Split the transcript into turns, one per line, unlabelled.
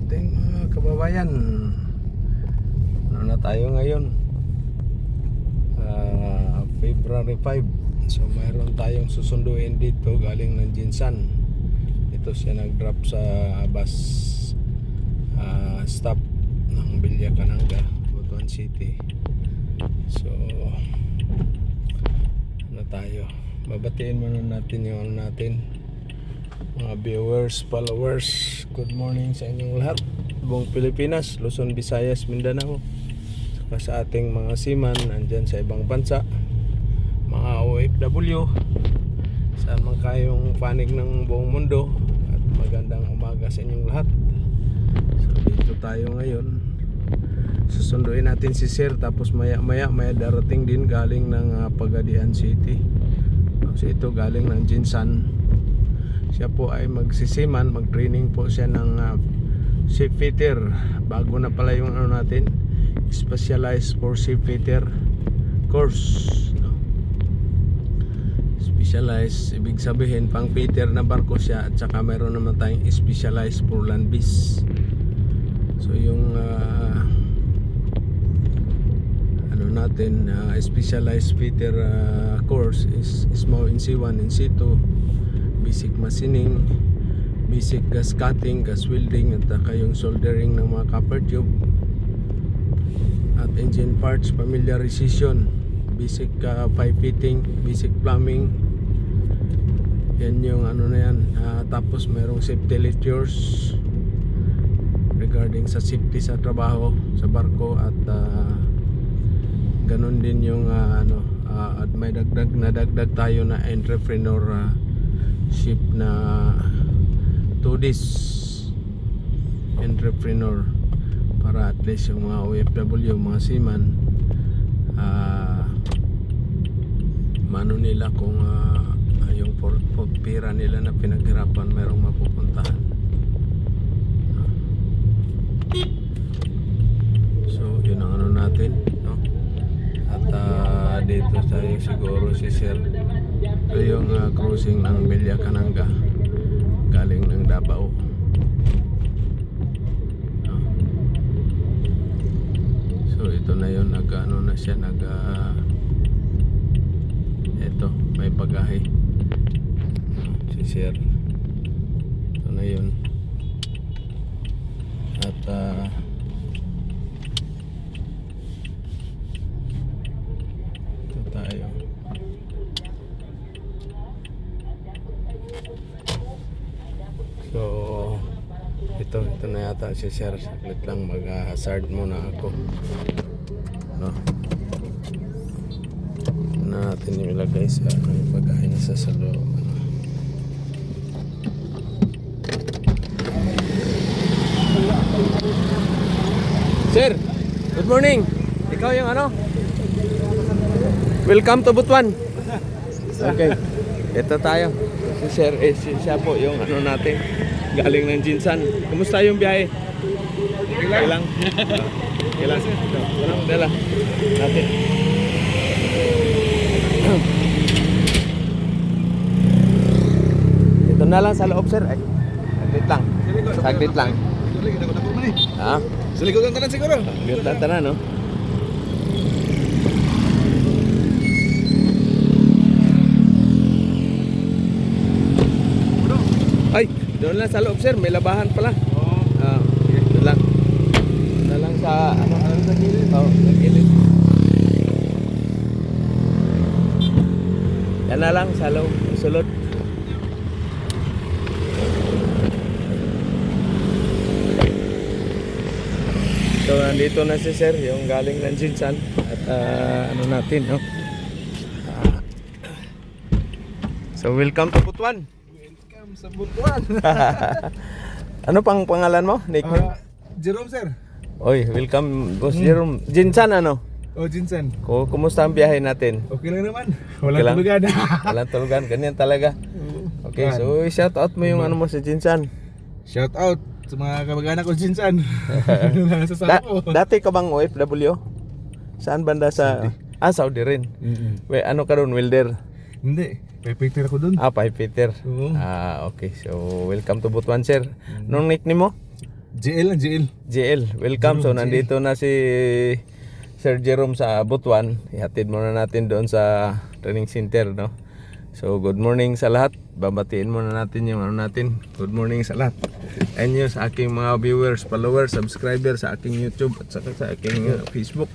ating mga kababayan. Ano na tayo ngayon? February 5. So mayroon tayong susunduin dito galing ng Jinsan. Ito siya nag-drop sa bus stop ng Villa Cananga, Butuan City. So ano tayo? Babatiin muna natin yung ano natin, mga viewers, followers. Good morning sa inyong lahat, buong Pilipinas, Luzon, Visayas, Mindanao, saka sa ating mga seaman nandyan sa ibang bansa, mga OFW, saan man kayong panig ng buong mundo, at magandang umaga sa inyong lahat. So dito tayo ngayon, susunduin natin si Sir, tapos maya may darating din galing ng Pagadian City. So ito galing ng Jinsan. Siya po ay magsisiman, mag-training po siya ng seafitter. Bago na pala yung ano natin, specialized for seafitter course, no? Specialized, ibig sabihin pang fitter na barko siya, at saka mayroon naman tayong specialized for land base. So yung ano natin, specialized fitter course is SMO in C1 and C2, basic machining, basic gas cutting, gas welding, at saka yung soldering ng mga copper tube at engine parts, familiarization, basic pipe fitting, basic plumbing. Yan yung ano na yan. Tapos merong safety lectures regarding sa safety sa trabaho sa barko, at ganun din yung at may dagdag tayo na entrepreneur ship na 2 days entrepreneur, para at least yung mga OFW, mga seaman, mano nila kung yung pera nila na pinaghirapan mayroong mapupuntahan. So yun ang ano natin, no? At dito tayo siguro si Sir. Ito yung cruising ng Villa Cananga galing ng Davao. So ito na yun, nag-ano na siya, ito may bagahe si Sir. Ito na yun. At ito tayo. So ito na yata si Sir. Saglit lang, mag-hazard muna ako, no? Ito na natin yung ilagay sa bagahe na sa loob, ano. Sir, good morning. Ikaw yung ano? Welcome to Butuan. Okay. Ito tayo. Si Sir, siya po yung ano natin, galing ng Jinsan. Kumusta yung biyahe? Okay lang. Okay lang. Walang dala natin. Ito na lang sa loob, Sir. Ay, saglit lang. Saglit lang. Ha?
Sa likod ng tanan siguro.
Likod ng tanan, no? Ay, doon lang sa loob, Sir. May labahan pala. Doon lang. Doon lang sa ano sa gilid. Oo, sa gilid. Yan na lang sa loob. Sulod. So nandito na si Sir, yung galing ng Jinsan. At ano natin, no? So welcome to Butuan.
Welcome sa Butuan.
Ano pang pangalan mo? Nickname?
Jerome, sir.
Oy, welcome Boss Jerome. Jinsan ano?
O, Jinsan.
Kumusta ang biyahe natin?
Okay lang naman.
Okay lang?
Walang tulugan.
Walang tulugan, ganyan talaga. Okay, so shout out mo yung ano mo sa Jinsan.
Shout out sa mga kamag-anak ko Jinsan.
Dati ka bang OFW? Saan banda sa Saudi rin? Ano ka doon, welder?
Hindi, pipe-fitter ako dun.
Pipe fitter.
Oo.
Okay. So, welcome to Butuan, Sir. Nung nickname mo?
JL lang, JL.
JL, welcome. So
Jerome,
nandito na si Sir Jerome sa Butuan. Ihatid muna natin doon sa training center, no? So good morning sa lahat. Babatiin muna natin yung natin. Good morning sa lahat. And yun sa aking mga viewers, followers, subscribers sa aking YouTube at saka sa aking Facebook.